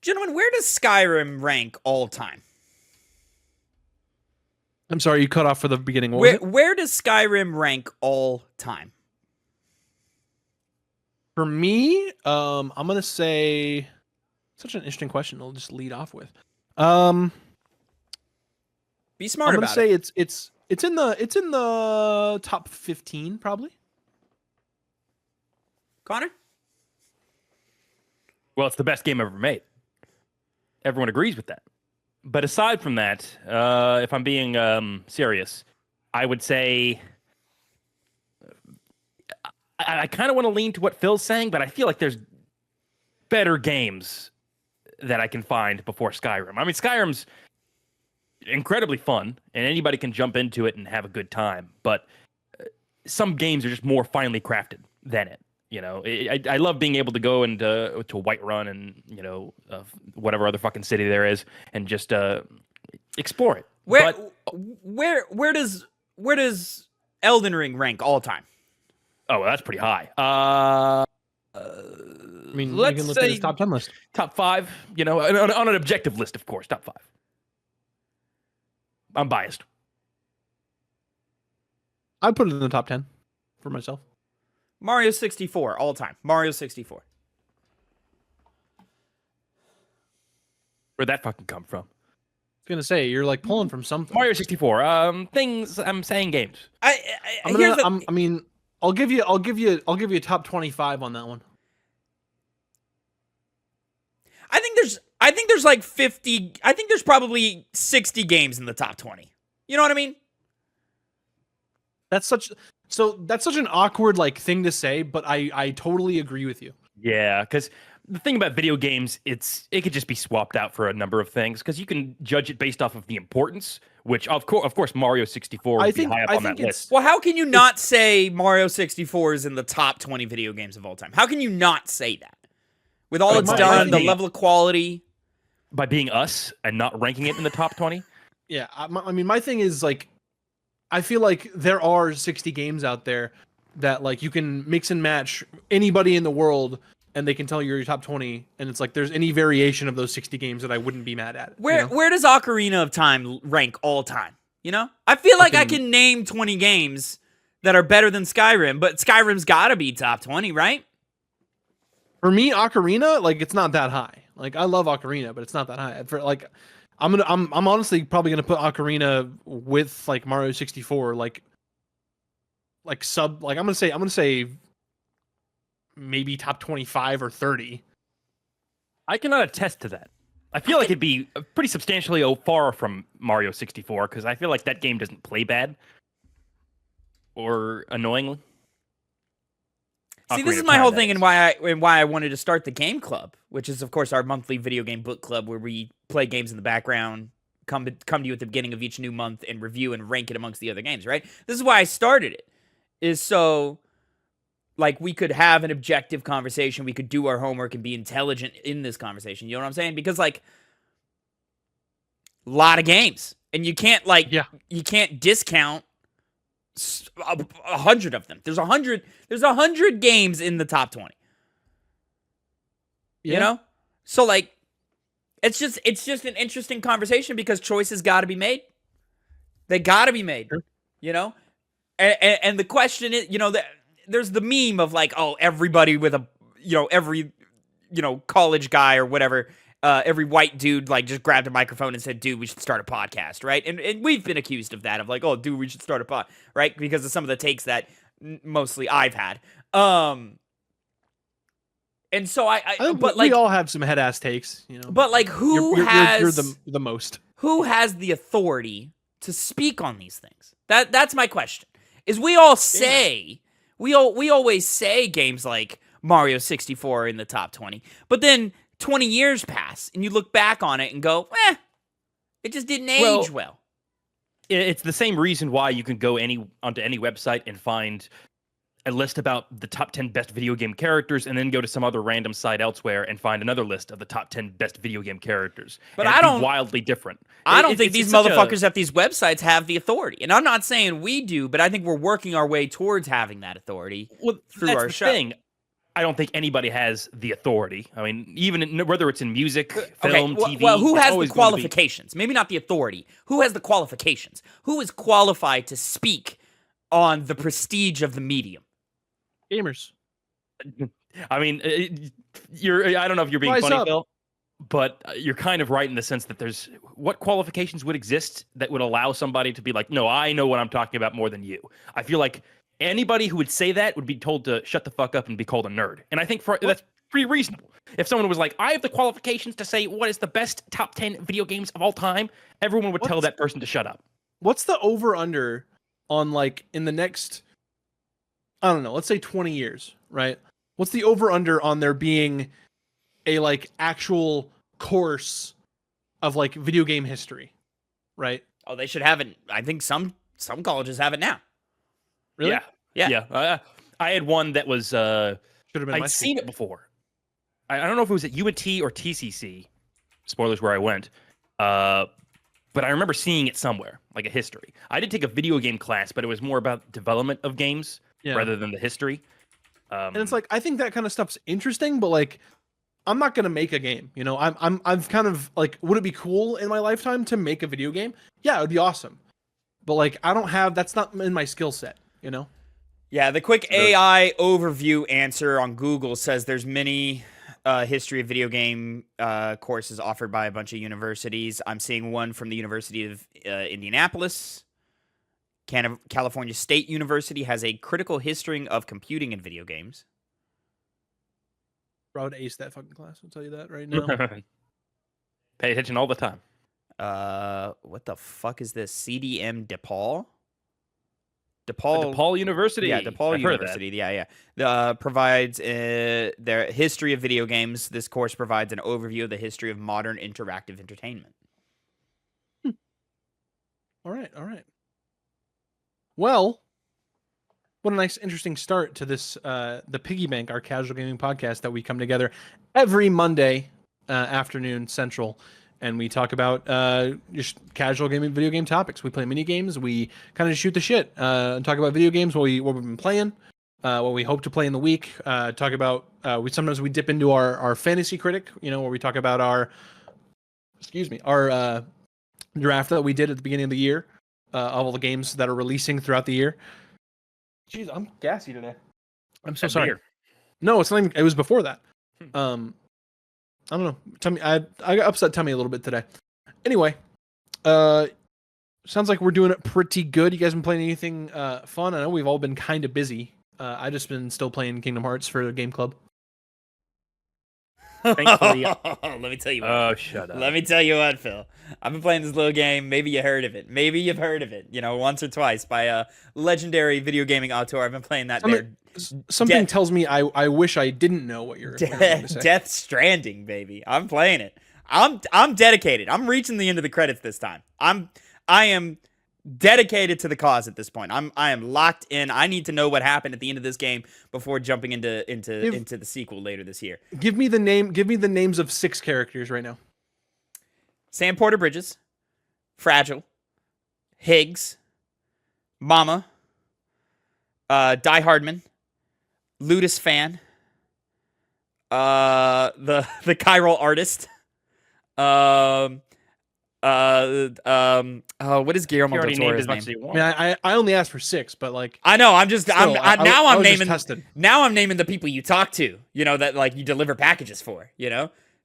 Gentlemen, where does Skyrim rank all time? I'm sorry, you cut off for the beginning. What was it? Where does Skyrim rank all time? For me, I'm gonna say such an interesting question. I'll just lead off with. Be smart I'm gonna about say it. it's in the top 15 probably. Connor? Well, it's the best game ever made. Everyone agrees with that. But aside from that, if I'm being serious, I would say I kind of want to lean to what Phil's saying, but I feel like there's better games that I can find before Skyrim. I mean, Skyrim's incredibly fun, and anybody can jump into it and have a good time. But some games are just more finely crafted than it. You know, I love being able to go into to Whiterun and whatever other fucking city there is and just explore it. Where does Elden Ring rank all time? Oh, well, that's pretty high. I mean, let's you can look say at his top 10 list. Top 5. You know, on an objective list, of course, top 5. I'm biased. I'd put it in the top 10 for myself. Mario 64 all time. Mario 64. Where'd that fucking come from? I was gonna say you're like pulling from something. Mario 64. Things I'm saying games. I'll give you a top 25 on that one. I think there's like 50. I think there's probably 60 games in the top 20. You know what I mean? That's such an awkward like thing to say, but I totally agree with you. Yeah, because the thing about video games, it could just be swapped out for a number of things because you can judge it based off of the importance, which of course Mario 64 would be high up on that list. Well, how can you not say Mario 64 is in the top 20 video games of all time? How can you not say that? With all it's done, the level of quality. By being us and not ranking it in the top 20? Yeah, I mean, my thing is like, I feel like there are 60 games out there that like you can mix and match anybody in the world and they can tell you're your top 20, and it's like there's any variation of those 60 games that I wouldn't be mad at. Where does Ocarina of Time rank all time? You know? I feel like I can name 20 games that are better than Skyrim, but Skyrim's gotta be top 20, right? For me, Ocarina, like it's not that high. Like I love Ocarina, but it's not that high. For like I'm honestly probably gonna put Ocarina with like Mario 64, like I'm gonna say maybe top 25 or 30. I cannot attest to that. I feel like it'd be pretty substantially far from Mario 64 because I feel like that game doesn't play bad or annoyingly. See, this is my whole thing and why I wanted to start the game club, which is of course our monthly video game book club where we play games in the background, come to you at the beginning of each new month and review and rank it amongst the other games, right? This is why I started it. Is so like we could have an objective conversation, we could do our homework and be intelligent in this conversation. You know what I'm saying? Because like a lot of games and you can't you can't discount 100 of them. There's 100 games in the top 20. You know? So like it's just an interesting conversation because choices got to be made. They got to be made. Sure. You know? And the question is, you know, there's the meme of like, oh, everybody with a, you know, every, you know, college guy or whatever, every white dude like just grabbed a microphone and said, dude, we should start a podcast, right? And we've been accused of that, of like, oh, dude, we should start a pod, right? Because of some of the takes that mostly I've had. And so but like, we all have some head ass takes, you know. But like, you're the most? Who has the authority to speak on these things? That's my question. Is we all say we always say games like Mario 64 are in the top 20, but then 20 years pass and you look back on it and go, it just didn't age well. It's the same reason why you can go onto any website and find a list about the top 10 best video game characters and then go to some other random site elsewhere and find another list of the top 10 best video game characters. But I don't wildly different. I don't think these motherfuckers at these websites have the authority. And I'm not saying we do, but I think we're working our way towards having that authority through our show. Thing. I don't think anybody has the authority. I mean, whether it's in music, Okay, film, TV. well, who it's has the always going to be- qualifications? Maybe not the authority. Who has the qualifications? Who is qualified to speak on the prestige of the medium? Gamers. I mean, I don't know if you're being Rise funny, up. Phil, but you're kind of right in the sense that there's what qualifications would exist that would allow somebody to be like, no, I know what I'm talking about more than you. I feel like anybody who would say that would be told to shut the fuck up and be called a nerd. And I think that's pretty reasonable. If someone was like, I have the qualifications to say what is the best top 10 video games of all time, everyone would tell that person to shut up. What's the over-under on, like, in the next, I don't know, let's say 20 years, right? What's the over-under on there being a, like, actual course of, like, video game history, right? Oh, they should have it. I think some colleges have it now. Really? Yeah. I had one that was, Should have been my I'd seen it before. I don't know if it was at UNT or TCC. Spoilers where I went. But I remember seeing it somewhere, like a history. I did take a video game class, but it was more about development of games rather than the history. And it's like, I think that kind of stuff's interesting, but like, I'm not gonna make a game. You know, I've kind of like, would it be cool in my lifetime to make a video game? Yeah, it would be awesome. But like, that's not in my skill set. You know. Yeah, the quick AI overview answer on Google says there's many history of video game courses offered by a bunch of universities. I'm seeing one from the University of Indianapolis. California State University has a critical history of computing and video games. I would ace that fucking class. I'll tell you that right now. Pay attention all the time. What the fuck is this? CDM DePaul? DePaul University. Yeah, DePaul University. Yeah. Provides their history of video games. This course provides an overview of the history of modern interactive entertainment. All right. Well, what a nice, interesting start to this, the Piggy Bank, our casual gaming podcast that we come together every Monday afternoon Central. And we talk about just casual gaming, video game topics. We play mini games. We kind of shoot the shit and talk about video games, what we've been playing, what we hope to play in the week. Talk about sometimes we dip into our fantasy critic, where we talk about our draft that we did at the beginning of the year of all the games that are releasing throughout the year. Jeez, I'm gassy today. I'm so sorry. Beer. No, it's not even, it was before that. I don't know. Tummy, I got upset tummy a little bit today. Anyway, sounds like we're doing it pretty good. You guys been playing anything fun? I know we've all been kind of busy. I just been still playing Kingdom Hearts for the game club. Thankfully, Let me tell you what. Oh, shut up. Let me tell you what, Phil. I've been playing this little game. Maybe you heard of it. Maybe you've heard of it. Once or twice by a legendary video gaming auteur. I've been playing that. Something tells me I wish I didn't know what you're going to say. Death Stranding, baby. I'm playing it. I'm dedicated. I'm reaching the end of the credits this time. I am dedicated to the cause at this point. I am locked in. I need to know what happened at the end of this game before jumping into the sequel later this year. Give me the names of 6 characters right now. Sam Porter Bridges, Fragile, Higgs, Mama, Die Hardman, Ludus Fan, the chiral artist, what is Guillermo del Toro's name? I mean, I only asked for 6, but like I know, I'm just still, I'm naming tested. Now I'm naming the people you talk to, that like you deliver packages for,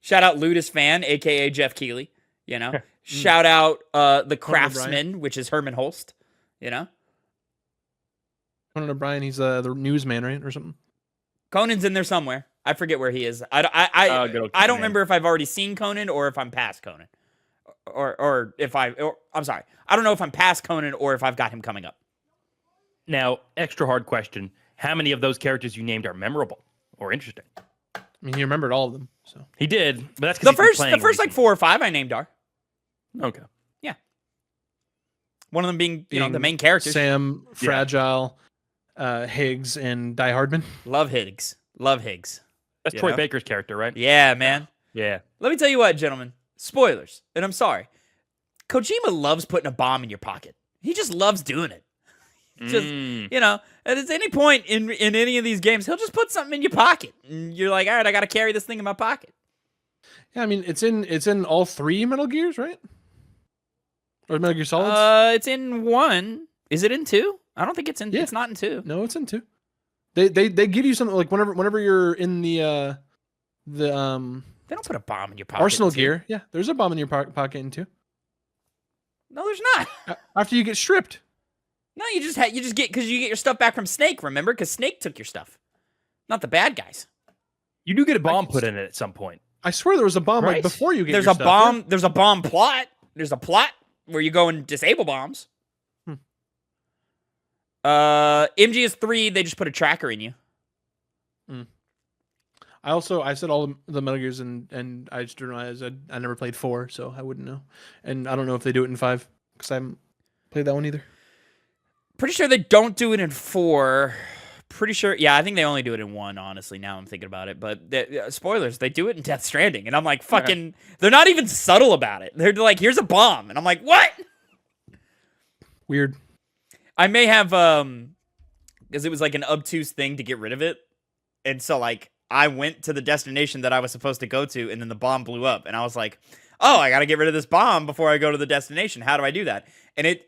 Shout out Ludus Fan, aka Jeff Keighley, Shout out the Craftsman, which is Herman Holst, Conan O'Brien, he's the newsman, right, or something. Conan's in there somewhere. I forget where he is. I don't remember if I've already seen Conan or if I'm past Conan. Or I'm sorry. I don't know if I'm past Conan or if I've got him coming up. Now, extra hard question. How many of those characters you named are memorable or interesting? I mean, he remembered all of them. So he did, but that's the first like 4 or 5 I named are. Okay. Yeah. One of them being the main characters. Sam, Fragile, Higgs, and Die Hardman. Love Higgs. That's Troy Baker's character, right? Yeah, man. Yeah. Let me tell you what, gentlemen. Spoilers, and I'm sorry. Kojima loves putting a bomb in your pocket. He just loves doing it. Just, you know, at any point in any of these games, he'll just put something in your pocket. And you're like, all right, I got to carry this thing in my pocket. Yeah, I mean, it's in all 3 Metal Gears, right? Or Metal Gear Solids? It's in 1. Is it in 2? I don't think it's in. Yeah. It's not in 2. No, it's in 2. They give you something like whenever you're in the They don't put a bomb in your pocket. Arsenal gear. Yeah, there's a bomb in your pocket in 2. No, there's not. After you get stripped. No, you just get because you get your stuff back from Snake. Remember, because Snake took your stuff, not the bad guys. You do get a bomb put in it at some point. I swear there was a bomb like before you get. There's your a stuff, bomb. yeah? There's a bomb plot. There's a plot where you go and disable bombs. MGS3, they just put a tracker in you. I said all the Metal Gears and I just realized I never played 4, so I wouldn't know. And I don't know if they do it in 5 because I haven't played that one either. Pretty sure they don't do it in 4. Pretty sure, yeah, I think they only do it in 1, honestly, now I'm thinking about it. But, spoilers, they do it in Death Stranding. And I'm like, fucking, they're not even subtle about it. They're like, here's a bomb. And I'm like, what? Weird. I may have, because it was like an obtuse thing to get rid of it. And so, like, I went to the destination that I was supposed to go to, and then the bomb blew up. And I was like, oh, I got to get rid of this bomb before I go to the destination. How do I do that? And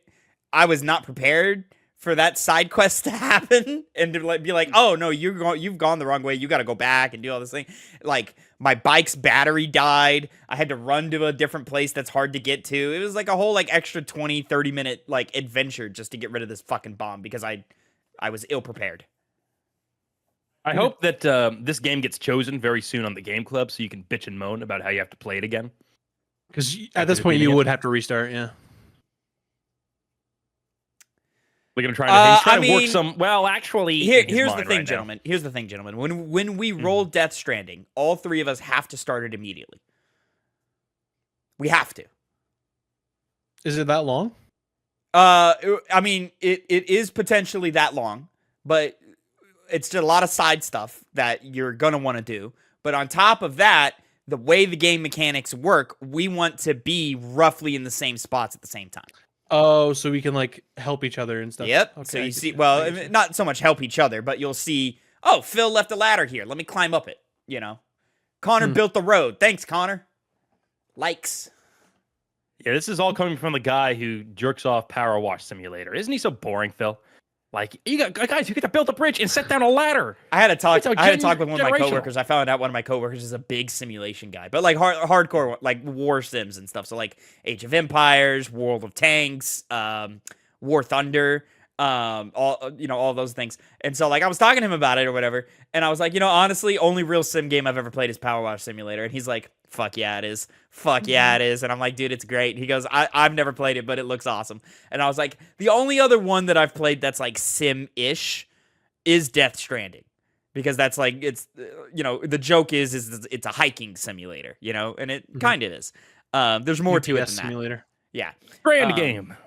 I was not prepared for that side quest to happen and to be like, oh no, you've gone the wrong way. You got to go back and do all this thing. Like my bike's battery died. I had to run to a different place that's hard to get to. It was like a whole like extra 20, 30 minute like adventure just to get rid of this fucking bomb because I was ill prepared. I hope that this game gets chosen very soon on the Game Club so you can bitch and moan about how you have to play it again. Because at this point you would have to restart, yeah. We're gonna try to work some. Well, actually, here's the thing, gentlemen. Here's the thing, gentlemen. When we roll Death Stranding, all 3 of us have to start it immediately. We have to. Is it that long? I mean, it is potentially that long, but it's just a lot of side stuff that you're gonna want to do. But on top of that, the way the game mechanics work, we want to be roughly in the same spots at the same time. Oh, so we can like help each other and stuff. Yep. Okay, so you see, well, not so much help each other, but you'll see, oh, Phil left a ladder here. Let me climb up it. You know, Connor built the road. Thanks, Connor. Likes. Yeah, this is all coming from the guy who jerks off Power Wash Simulator. Isn't he so boring, Phil? Like, you got guys who get to build a bridge and set down a ladder. I had a talk with one of my coworkers. I found out one of my coworkers is a big simulation guy, but like hardcore, like war sims and stuff. So like Age of Empires, World of Tanks, War Thunder, all those things. And so like I was talking to him about it or whatever, and I was like, honestly, only real sim game I've ever played is Power Wash Simulator. And he's like, fuck yeah, it is. Fuck yeah, it is. And I'm like, dude, it's great. He goes, I've never played it, but it looks awesome. And I was like, the only other one that I've played that's like sim-ish is Death Stranding. Because that's like, it's, the joke is it's a hiking simulator, and it kind of is. There's more to it than simulator. That. Yeah. Grand game.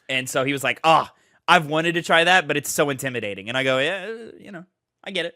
And so he was like, I've wanted to try that, but it's so intimidating. And I go, yeah, I get it.